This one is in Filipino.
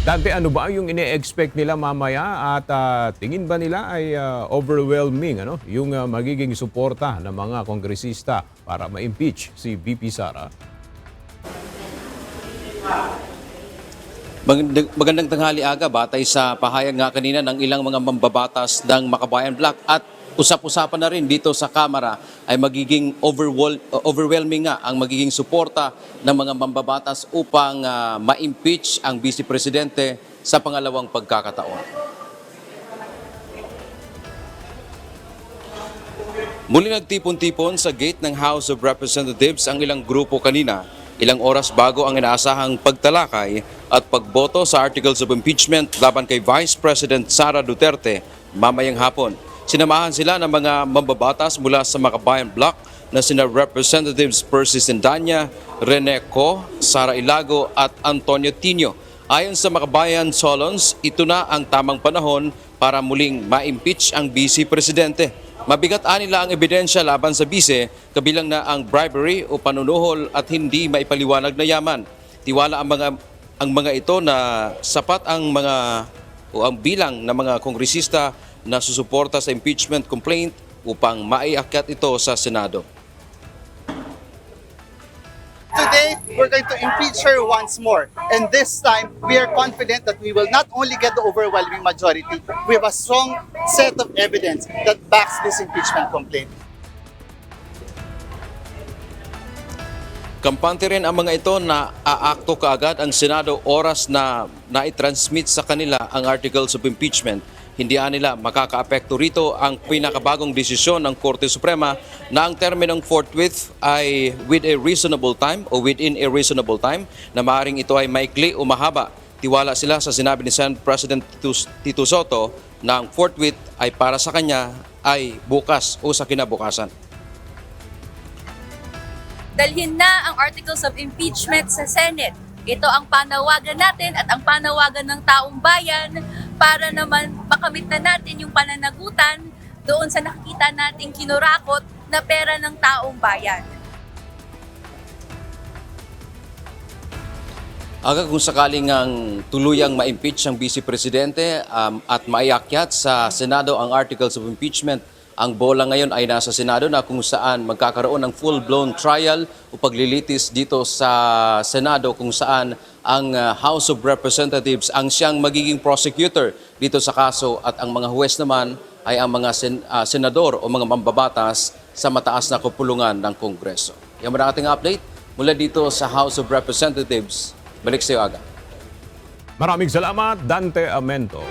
Dante, ano ba yung ine-expect nila mamaya at tingin ba nila ay overwhelming yung magiging suporta ng mga kongresista para ma-impeach si VP Sara? Magandang tanghali aga, batay sa pahayag nga kanina ng ilang mga mambabatas ng Makabayan Bloc at usap-usapan na rin dito sa Kamara ay magiging overwhelming nga ang magiging suporta ng mga mambabatas upang ma-impeach ang Vice Presidente sa pangalawang pagkakataon. Muli nagtipon-tipon sa gate ng House of Representatives ang ilang grupo kanina, ilang oras bago ang inaasahang pagtalakay at pagboto sa Articles of Impeachment laban kay Vice President Sara Duterte mamayang hapon. Sinamahan sila ng mga mambabatas mula sa Makabayan Bloc na sina Representatives Percy Sendanya, Rene Co, Sara Ilago at Antonio Tino. Ayon sa Makabayan Solons, ito na ang tamang panahon para muling ma-impeach ang Vice Presidente. Mabigat nila ang ebidensya laban sa bise, kabilang na ang bribery o panunuhol at hindi maipaliwanag na yaman. Tiwala ang mga ito na sapat ang bilang ng mga kongresista na susuporta sa impeachment complaint upang maiakyat ito sa Senado. Today, we're going to impeach her once more. And this time, we are confident that we will not only get the overwhelming majority, we have a strong set of evidence that backs this impeachment complaint. Kampante rin ang mga ito na aakto kaagad ang Senado oras na naitransmit sa kanila ang Articles of Impeachment. Hindi nila makakaapekto rito ang pinakabagong desisyon ng Korte Suprema na ang terminong forthwith ay within a reasonable time na maaaring ito ay maikli o mahaba. Tiwala sila sa sinabi ni Senate President Tito Soto na ang forthwith ay para sa kanya ay bukas o sa kinabukasan. Dalhin na ang Articles of Impeachment sa Senate. Ito ang panawagan natin at ang panawagan ng taong bayan para naman makamit na natin yung pananagutan doon sa nakikita nating kinurakot na pera ng taong bayan. Aga kung sakaling ang tuluyang ma-impeach ang Vice Presidente at maiakyat sa Senado ang Articles of Impeachment, ang bola ngayon ay nasa Senado na kung saan magkakaroon ng full-blown trial o paglilitis dito sa Senado kung saan ang House of Representatives ang siyang magiging prosecutor dito sa kaso at ang mga huwes naman ay ang mga senador o mga mambabatas sa mataas na kupulungan ng Kongreso. Yan mo na ating update mula dito sa House of Representatives. Balik sa iyo, Aga. Maraming salamat, Dante Amento.